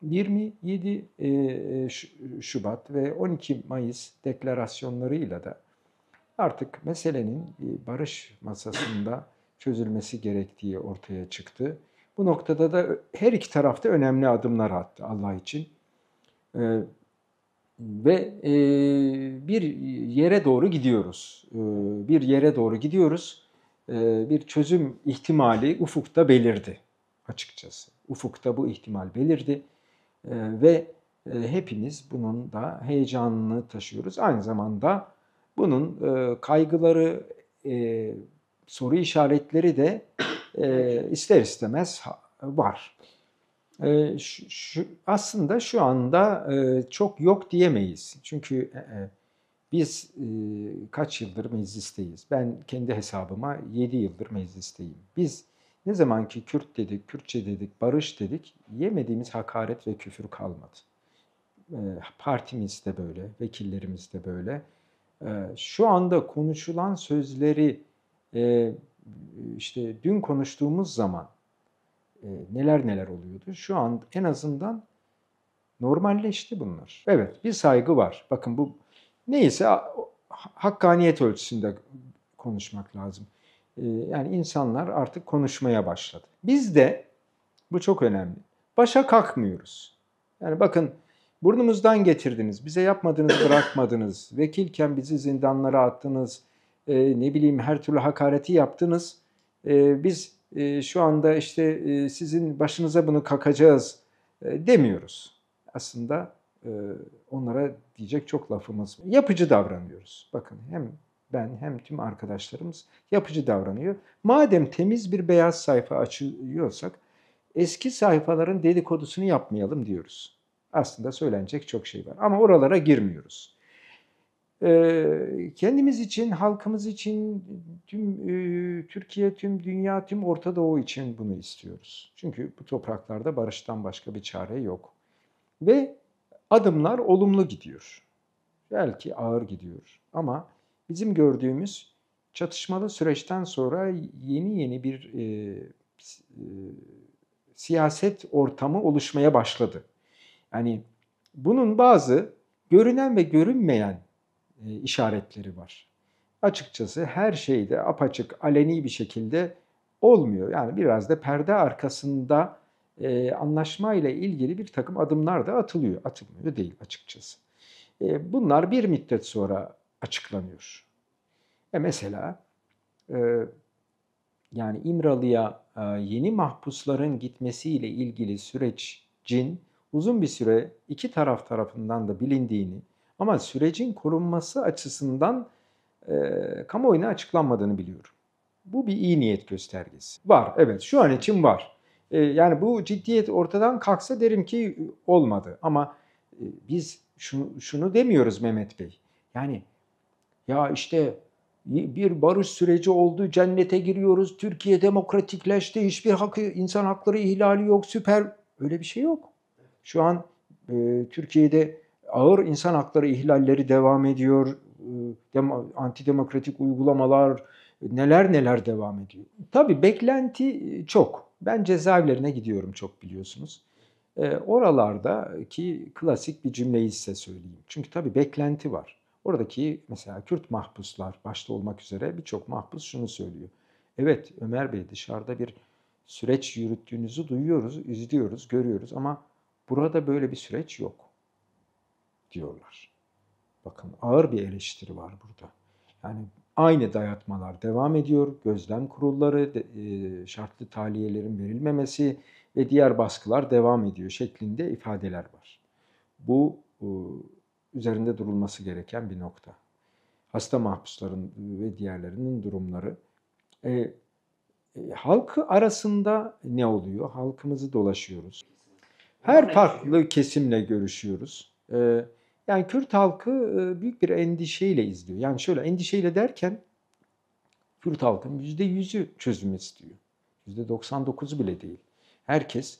27 Şubat ve 12 Mayıs deklarasyonlarıyla da artık meselenin barış masasında çözülmesi gerektiği ortaya çıktı. Bu noktada da her iki tarafta önemli adımlar attı Allah için. Ee, Ve bir yere doğru gidiyoruz. Bir yere doğru gidiyoruz. Bir çözüm ihtimali ufukta belirdi açıkçası. Ufukta bu ihtimal belirdi. Ve hepimiz bunun da heyecanını taşıyoruz. Aynı zamanda bunun kaygıları, e, soru işaretleri de ister istemez var. Aslında şu anda çok yok diyemeyiz. Çünkü biz kaç yıldır meclisteyiz? Ben kendi hesabıma 7 yıldır meclisteyim. Biz ne zaman ki Kürt dedik, Kürtçe dedik, barış dedik, yemediğimiz hakaret ve küfür kalmadı. Partimiz de böyle, vekillerimiz de böyle. Şu anda konuşulan sözleri işte dün konuştuğumuz zaman neler neler oluyordu. Şu an en azından normalleşti bunlar. Evet, bir saygı var. Bakın bu neyse hakkaniyet ölçüsünde konuşmak lazım. Yani insanlar artık konuşmaya başladı. Biz de, bu çok önemli, başa kalkmıyoruz. Yani bakın burnumuzdan getirdiniz, bize yapmadınız bırakmadınız, vekilken bizi zindanlara attınız, ne bileyim her türlü hakareti yaptınız. Biz şu anda işte sizin başınıza bunu kakacağız demiyoruz. Aslında onlara diyecek çok lafımız var. Yapıcı davranıyoruz. Bakın hem ben hem tüm arkadaşlarımız yapıcı davranıyor. Madem temiz bir beyaz sayfa açıyorsak eski sayfaların dedikodusunu yapmayalım diyoruz. Aslında söylenecek çok şey var ama oralara girmiyoruz. Kendimiz için, halkımız için, tüm Türkiye, tüm dünya, tüm Orta Doğu için bunu istiyoruz. Çünkü bu topraklarda barıştan başka bir çare yok. Ve adımlar olumlu gidiyor. Belki ağır gidiyor ama bizim gördüğümüz çatışmalı süreçten sonra yeni bir e, siyaset ortamı oluşmaya başladı. Yani bunun bazı görünen ve görünmeyen işaretleri var. Açıkçası her şeyde apaçık, aleni bir şekilde olmuyor. Yani biraz da perde arkasında anlaşma ile ilgili bir takım adımlar da atılıyor. Atılmıyor değil açıkçası. Bunlar bir müddet sonra açıklanıyor. Mesela e, yani İmralı'ya yeni mahpusların gitmesiyle ilgili sürecin uzun bir süre iki taraf tarafından da bilindiğini ama sürecin korunması açısından kamuoyuna açıklanmadığını biliyorum. Bu bir iyi niyet göstergesi. Var, evet, şu an için var. Yani bu ciddiyet ortadan kalksa derim ki olmadı. Ama biz şunu demiyoruz Mehmet Bey. Yani ya işte bir barış süreci oldu, cennete giriyoruz, Türkiye demokratikleşti, hiçbir insan hakları ihlali yok, süper. Öyle bir şey yok. Şu an Türkiye'de ağır insan hakları ihlalleri devam ediyor, antidemokratik uygulamalar, neler neler devam ediyor. Tabii beklenti çok. Ben cezaevlerine gidiyorum çok biliyorsunuz. Oralardaki klasik bir cümleyi size söyleyeyim. Çünkü tabii beklenti var. Oradaki mesela Kürt mahpuslar başta olmak üzere birçok mahpus şunu söylüyor. Evet Ömer Bey, dışarıda bir süreç yürüttüğünüzü duyuyoruz, izliyoruz, görüyoruz ama burada böyle bir süreç yok diyorlar. Bakın ağır bir eleştiri var burada. Yani aynı dayatmalar devam ediyor. Gözlem kurulları, şartlı tahliyelerin verilmemesi ve diğer baskılar devam ediyor şeklinde ifadeler var. Bu üzerinde durulması gereken bir nokta. Hasta mahpusların ve diğerlerinin durumları. E, Halkı arasında ne oluyor? Halkımızı dolaşıyoruz. Her farklı kesimle görüşüyoruz. Yani Kürt halkı büyük bir endişeyle izliyor. Yani şöyle endişeyle derken Kürt halkın %100'ü çözüm istiyor. %99'u bile değil. Herkes,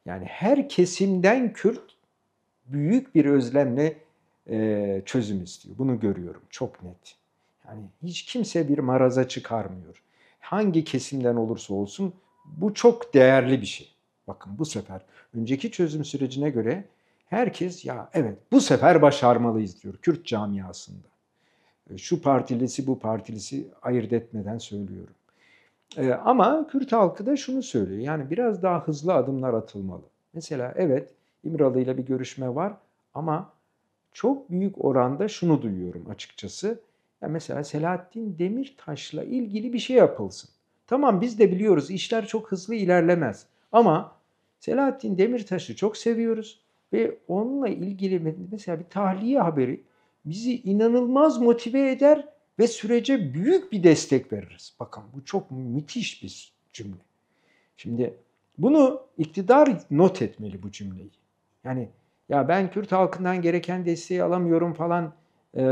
yani her kesimden Kürt büyük bir özlemle çözüm istiyor. Bunu görüyorum çok net. Yani hiç kimse bir maraza çıkarmıyor. Hangi kesimden olursa olsun bu çok değerli bir şey. Bakın bu sefer önceki çözüm sürecine göre herkes ya evet bu sefer başarmalıyız diyor Kürt camiasında. Şu partilisi bu partilisi ayırt etmeden söylüyorum. Ama Kürt halkı da şunu söylüyor. Yani biraz daha hızlı adımlar atılmalı. Mesela evet İmralı ile bir görüşme var ama çok büyük oranda şunu duyuyorum açıkçası. Ya mesela Selahattin Demirtaş'la ilgili bir şey yapılsın. Tamam biz de biliyoruz işler çok hızlı ilerlemez. Ama Selahattin Demirtaş'ı çok seviyoruz ve onunla ilgili mesela bir tahliye haberi bizi inanılmaz motive eder ve sürece büyük bir destek veririz. Bakın bu çok müthiş bir cümle. Şimdi bunu iktidar not etmeli bu cümleyi. Yani ya ben Kürt halkından gereken desteği alamıyorum falan e,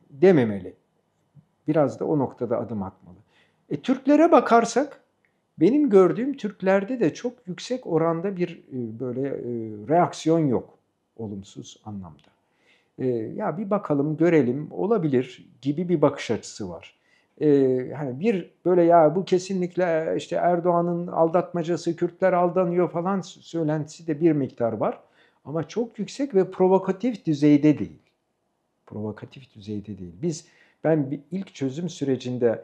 dememeli. Biraz da o noktada adım atmalı. Türklere bakarsak benim gördüğüm Türklerde de çok yüksek oranda bir böyle reaksiyon yok olumsuz anlamda. Ya bir bakalım görelim olabilir gibi bir bakış açısı var. Hani bir böyle ya bu kesinlikle işte Erdoğan'ın aldatmacası, Kürtler aldanıyor falan söylentisi de bir miktar var. Ama çok yüksek ve provokatif düzeyde değil. Provokatif düzeyde değil. Ben ilk çözüm sürecinde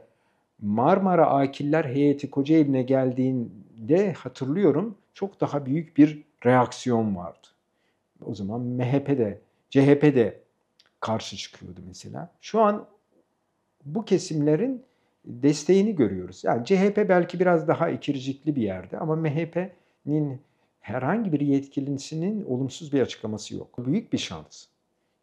Marmara Akiller Heyeti Kocaeli'ne geldiğinde hatırlıyorum çok daha büyük bir reaksiyon vardı. O zaman MHP'de, CHP'de karşı çıkıyordu mesela. Şu an bu kesimlerin desteğini görüyoruz. Yani CHP belki biraz daha ikircikli bir yerde ama MHP'nin herhangi bir yetkilisinin olumsuz bir açıklaması yok. Büyük bir şans.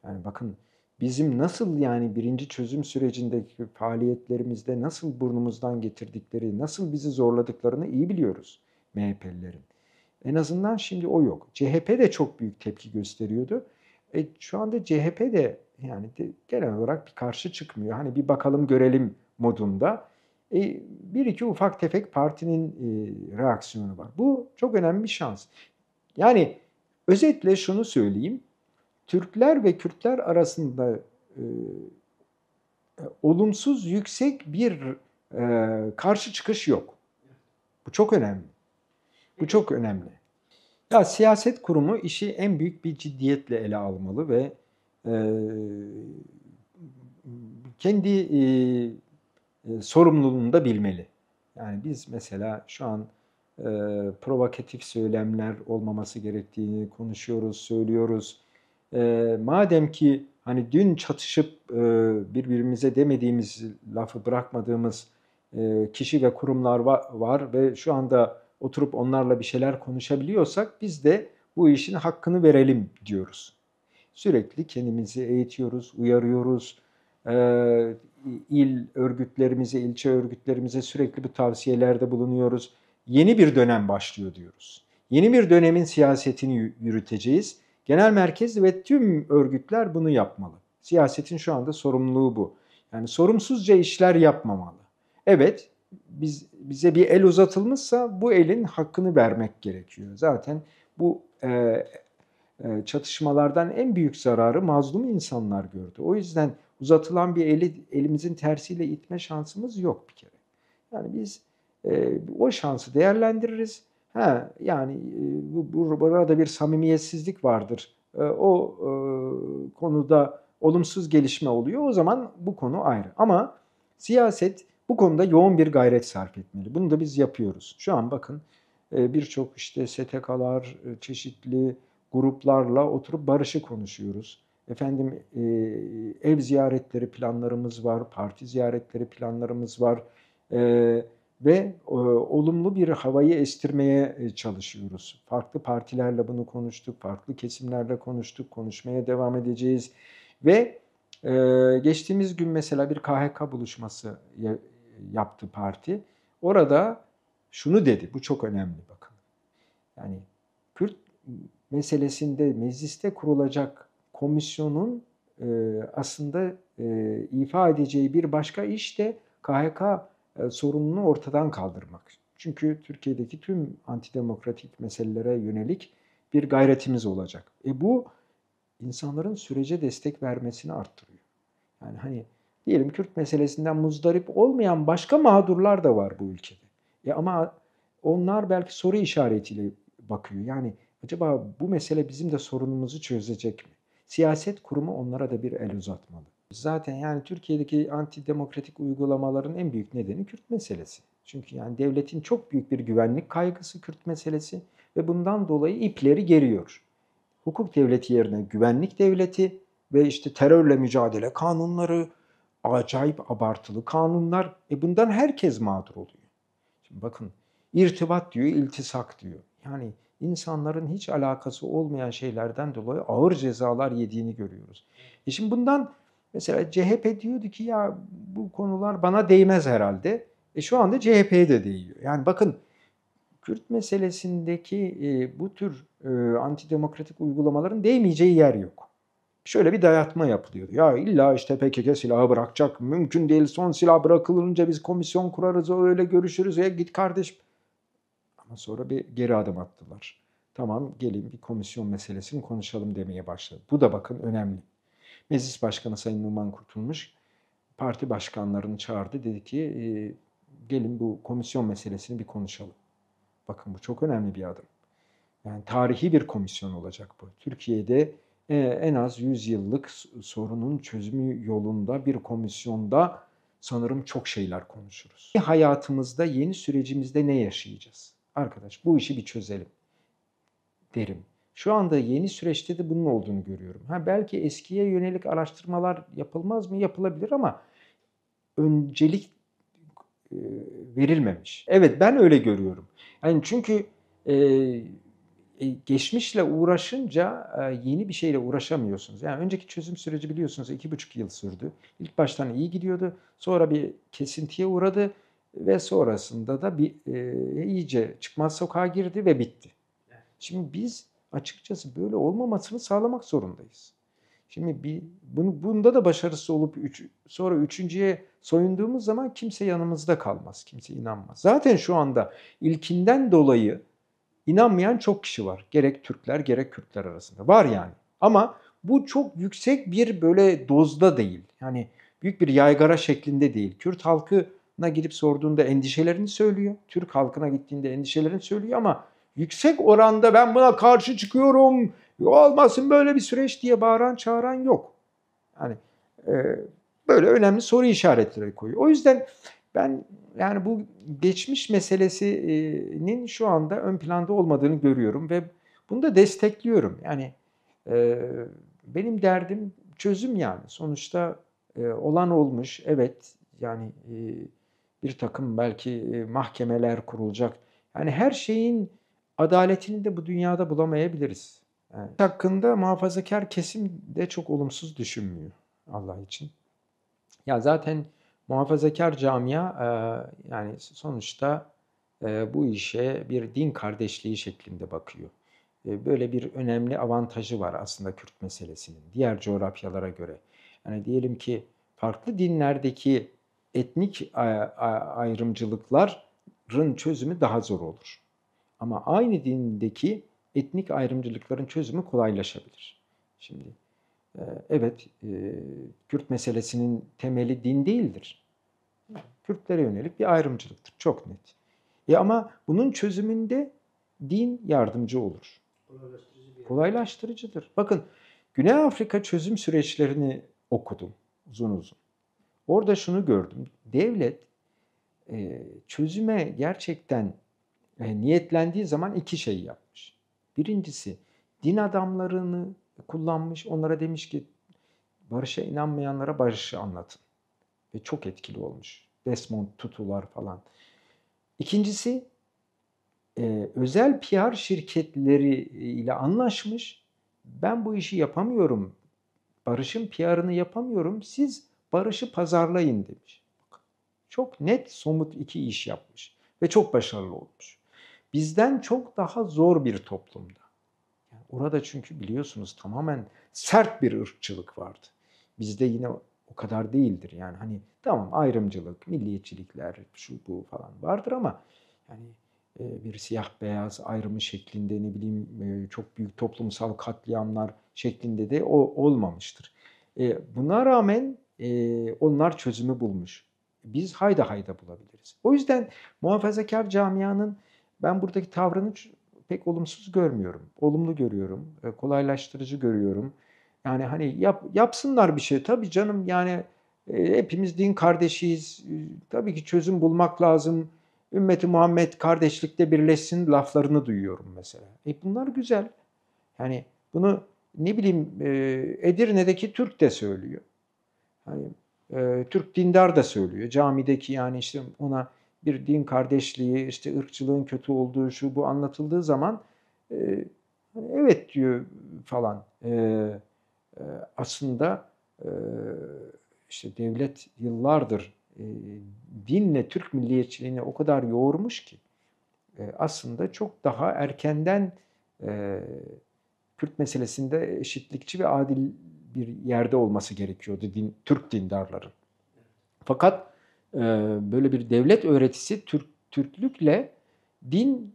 Yani bakın bizim nasıl yani birinci çözüm sürecindeki faaliyetlerimizde nasıl burnumuzdan getirdikleri, nasıl bizi zorladıklarını iyi biliyoruz MHP'lilerin. En azından şimdi o yok. CHP de çok büyük tepki gösteriyordu. Şu anda CHP de yani genel olarak bir karşı çıkmıyor. Hani bir bakalım görelim modunda. Bir iki ufak tefek partinin reaksiyonu var. Bu çok önemli bir şans. Yani özetle şunu söyleyeyim. Türkler ve Kürtler arasında olumsuz yüksek bir karşı çıkış yok. Bu çok önemli. Bu çok önemli. Ya siyaset kurumu işi en büyük bir ciddiyetle ele almalı ve e, kendi sorumluluğunu da bilmeli. Yani biz mesela şu an e, provokatif söylemler olmaması gerektiğini konuşuyoruz, söylüyoruz. Madem ki hani dün çatışıp birbirimize demediğimiz lafı bırakmadığımız kişi ve kurumlar var ve şu anda oturup onlarla bir şeyler konuşabiliyorsak biz de bu işin hakkını verelim diyoruz. Sürekli kendimizi eğitiyoruz, uyarıyoruz. İl örgütlerimize, ilçe örgütlerimize sürekli bu tavsiyelerde bulunuyoruz. Yeni bir dönem başlıyor diyoruz. Yeni bir dönemin siyasetini yürüteceğiz. Genel merkez ve tüm örgütler bunu yapmalı. Siyasetin şu anda sorumluluğu bu. Yani sorumsuzca işler yapmamalı. Evet, bize bir el uzatılmışsa bu elin hakkını vermek gerekiyor. Zaten bu çatışmalardan en büyük zararı mazlum insanlar gördü. O yüzden uzatılan bir eli elimizin tersiyle itme şansımız yok bir kere. Yani biz o şansı değerlendiririz. Yani burada bir samimiyetsizlik vardır. O konuda olumsuz gelişme oluyor. O zaman bu konu ayrı. Ama siyaset bu konuda yoğun bir gayret sarf etmeli. Bunu da biz yapıyoruz. Şu an bakın birçok işte STK'lar, çeşitli gruplarla oturup barışı konuşuyoruz. Efendim ev ziyaretleri planlarımız var, parti ziyaretleri planlarımız var ve olumlu bir havayı estirmeye çalışıyoruz. Farklı partilerle bunu konuştuk, farklı kesimlerle konuştuk, konuşmaya devam edeceğiz ve geçtiğimiz gün mesela bir KHK buluşması yaptı parti. Orada şunu dedi, bu çok önemli bakın. Yani Kürt meselesinde mecliste kurulacak komisyonun aslında ifa edeceği bir başka iş de KHK sorununu ortadan kaldırmak. Çünkü Türkiye'deki tüm antidemokratik meselelere yönelik bir gayretimiz olacak. Bu insanların sürece destek vermesini arttırıyor. Yani hani diyelim Kürt meselesinden muzdarip olmayan başka mağdurlar da var bu ülkede. Ama onlar belki soru işaretiyle bakıyor. Yani acaba bu mesele bizim de sorunumuzu çözecek mi? Siyaset kurumu onlara da bir el uzatmalı. Zaten yani Türkiye'deki antidemokratik uygulamaların en büyük nedeni Kürt meselesi. Çünkü yani devletin çok büyük bir güvenlik kaygısı Kürt meselesi ve bundan dolayı ipleri geriyor. Hukuk devleti yerine güvenlik devleti ve işte terörle mücadele kanunları, acayip abartılı kanunlar. Bundan herkes mağdur oluyor. Şimdi bakın, irtibat diyor, iltisak diyor. Yani insanların hiç alakası olmayan şeylerden dolayı ağır cezalar yediğini görüyoruz. Şimdi bundan mesela CHP diyordu ki ya bu konular bana değmez herhalde. Şu anda CHP'ye de değiyor. Yani bakın, Kürt meselesindeki bu tür antidemokratik uygulamaların değmeyeceği yer yok. Şöyle bir dayatma yapılıyor. Ya illa işte PKK silahı bırakacak. Mümkün değil. Son silah bırakılınca biz komisyon kurarız. Öyle görüşürüz. Ya git kardeşim. Ama sonra bir geri adım attılar. Tamam, gelin bir komisyon meselesini konuşalım demeye başladı. Bu da bakın önemli. Meclis Başkanı Sayın Numan Kurtulmuş parti başkanlarını çağırdı. Dedi ki gelin bu komisyon meselesini bir konuşalım. Bakın, bu çok önemli bir adım. Yani tarihi bir komisyon olacak bu. Türkiye'de en az 100 yıllık sorunun çözümü yolunda bir komisyonda sanırım çok şeyler konuşuruz. Hayatımızda, yeni sürecimizde ne yaşayacağız? Arkadaş, bu işi bir çözelim derim. Şu anda yeni süreçte de bunun olduğunu görüyorum. Belki eskiye yönelik araştırmalar yapılmaz mı? Yapılabilir ama öncelik verilmemiş. Evet, ben öyle görüyorum. Yani çünkü geçmişle uğraşınca yeni bir şeyle uğraşamıyorsunuz. Yani önceki çözüm süreci biliyorsunuz 2,5 yıl sürdü. İlk baştan iyi gidiyordu. Sonra bir kesintiye uğradı ve sonrasında da bir iyice çıkmaz sokağa girdi ve bitti. Şimdi biz açıkçası böyle olmamasını sağlamak zorundayız. Şimdi bunda da başarısız olup sonra üçüncüye soyunduğumuz zaman kimse yanımızda kalmaz. Kimse inanmaz. Zaten şu anda ilkinden dolayı İnanmayan çok kişi var. Gerek Türkler gerek Kürtler arasında. Var yani. Ama bu çok yüksek bir böyle dozda değil. Yani büyük bir yaygara şeklinde değil. Kürt halkına gidip sorduğunda endişelerini söylüyor. Türk halkına gittiğinde endişelerini söylüyor ama yüksek oranda ben buna karşı çıkıyorum, olmasın böyle bir süreç diye bağıran çağıran yok. Yani e, böyle önemli soru işaretleri koyuyor. O yüzden ben yani bu geçmiş meselesinin şu anda ön planda olmadığını görüyorum ve bunu da destekliyorum. Yani e, benim derdim çözüm yani. Sonuçta olan olmuş. Evet, yani bir takım belki mahkemeler kurulacak. Yani her şeyin adaletini de bu dünyada bulamayabiliriz. Yani hakkında muhafazakar kesim de çok olumsuz düşünmüyor Allah için. Ya zaten muhafazakar camia yani sonuçta bu işe bir din kardeşliği şeklinde bakıyor. Böyle bir önemli avantajı var aslında Kürt meselesinin diğer coğrafyalara göre. Yani diyelim ki farklı dinlerdeki etnik ayrımcılıkların çözümü daha zor olur. Ama aynı dindeki etnik ayrımcılıkların çözümü kolaylaşabilir. Şimdi evet, Kürt meselesinin temeli din değildir. Kürtlere yönelik bir ayrımcılıktır. Çok net. Ama bunun çözümünde din yardımcı olur. Kolaylaştırıcıdır. Bakın, Güney Afrika çözüm süreçlerini okudum uzun uzun. Orada şunu gördüm. Devlet çözüme gerçekten niyetlendiği zaman iki şey yapmış. Birincisi, din adamlarını kullanmış. Onlara demiş ki barışa inanmayanlara barışı anlatın. Ve çok etkili olmuş. Desmond Tutu'lar falan. İkincisi, özel PR şirketleri ile anlaşmış. Ben bu işi yapamıyorum. Barış'ın PR'ını yapamıyorum. Siz barışı pazarlayın demiş. Çok net, somut iki iş yapmış. Ve çok başarılı olmuş. Bizden çok daha zor bir toplumda. Yani orada çünkü biliyorsunuz tamamen sert bir ırkçılık vardı. Bizde yine o kadar değildir. Yani hani tamam, ayrımcılık, milliyetçilikler, şu bu falan vardır ama yani bir siyah beyaz ayrımı şeklinde, ne bileyim çok büyük toplumsal katliamlar şeklinde de o olmamıştır. Buna rağmen onlar çözümü bulmuş. Biz hayda hayda bulabiliriz. O yüzden muhafazakar camianın ben buradaki tavrını pek olumsuz görmüyorum. Olumlu görüyorum, kolaylaştırıcı görüyorum. Yani hani yapsınlar bir şey. Tabii canım yani hepimiz din kardeşiyiz. Tabii ki çözüm bulmak lazım. Ümmeti Muhammed kardeşlikte birleşsin laflarını duyuyorum mesela. Bunlar güzel. Yani bunu ne bileyim Edirne'deki Türk de söylüyor. Hani Türk dindar da söylüyor. Camideki yani işte ona bir din kardeşliği, işte ırkçılığın kötü olduğu şu bu anlatıldığı zaman e, hani evet diyor falan. Aslında e, işte devlet yıllardır dinle Türk milliyetçiliğini o kadar yoğurmuş ki aslında çok daha erkenden e, Kürt meselesinde eşitlikçi ve adil bir yerde olması gerekiyordu Türk dindarların. Fakat böyle bir devlet öğretisi Türklükle din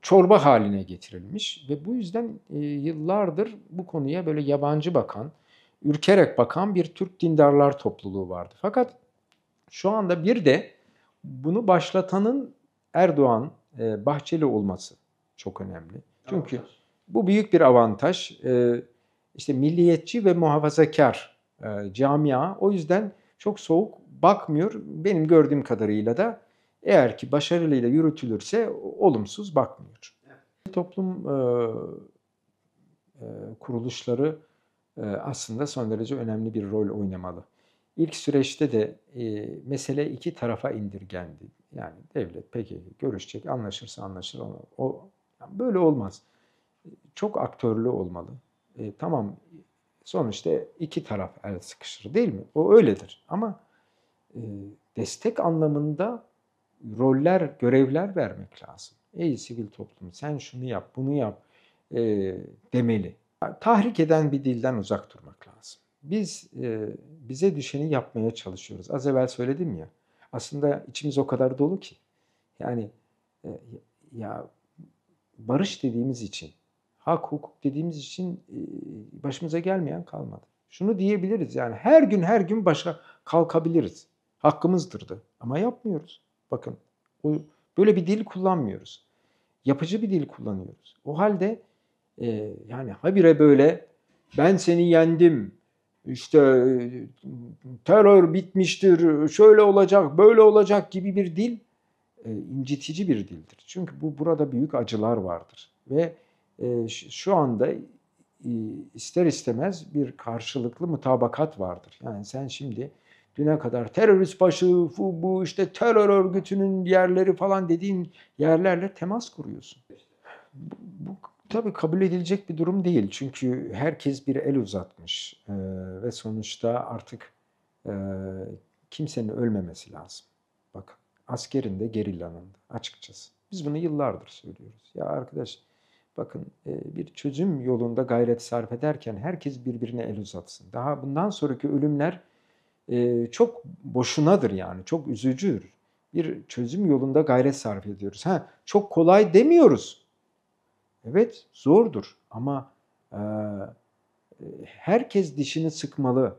çorba haline getirilmiş ve bu yüzden yıllardır bu konuya böyle yabancı bakan, ürkerek bakan bir Türk dindarlar topluluğu vardı. Fakat şu anda bir de bunu başlatanın Erdoğan, Bahçeli olması çok önemli. Çünkü bu büyük bir avantaj. İşte milliyetçi ve muhafazakar camia o yüzden çok soğuk bakmıyor. Benim gördüğüm kadarıyla da eğer ki başarıyla yürütülürse olumsuz bakmıyor. Toplum kuruluşları aslında son derece önemli bir rol oynamalı. İlk süreçte de mesele iki tarafa indirgendi. Yani devlet peki görüşecek, anlaşırsa anlaşır. Yani böyle olmaz. Çok aktörlü olmalı. Tamam sonuçta iki taraf el sıkışır değil mi? O öyledir. Ama e, destek anlamında roller, görevler vermek lazım. Ey sivil toplum sen şunu yap, bunu yap e, demeli. Tahrik eden bir dilden uzak durmak lazım. Biz bize düşeni yapmaya çalışıyoruz. Az evvel söyledim ya. Aslında içimiz o kadar dolu ki. Yani e, ya barış dediğimiz için, hak hukuk dediğimiz için başımıza gelmeyen kalmadı. Şunu diyebiliriz yani her gün başa kalkabiliriz. Hakkımızdır da. Ama yapmıyoruz. Bakın böyle bir dil kullanmıyoruz. Yapıcı bir dil kullanıyoruz. O halde yani habire böyle ben seni yendim, işte terör bitmiştir, şöyle olacak, böyle olacak gibi bir dil incitici bir dildir. Çünkü burada büyük acılar vardır ve şu anda ister istemez bir karşılıklı mutabakat vardır. Yani sen şimdi düne kadar terörist başı, bu işte terör örgütünün yerleri falan dediğin yerlerle temas kuruyorsun. Bu tabii kabul edilecek bir durum değil. Çünkü herkes bir el uzatmış ve sonuçta artık e, kimsenin ölmemesi lazım. Bakın askerin de gerillanın da açıkçası. Biz bunu yıllardır söylüyoruz. Ya arkadaş bakın bir çözüm yolunda gayret sarf ederken herkes birbirine el uzatsın. Daha bundan sonraki ölümler çok boşunadır yani. Çok üzücüdür. Bir çözüm yolunda gayret sarf ediyoruz. Çok kolay demiyoruz. Evet, zordur ama herkes dişini sıkmalı.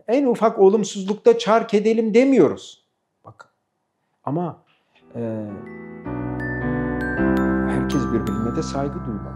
En ufak olumsuzlukta çark edelim demiyoruz. Bakın. Ama herkes birbirine de saygı duyuyor.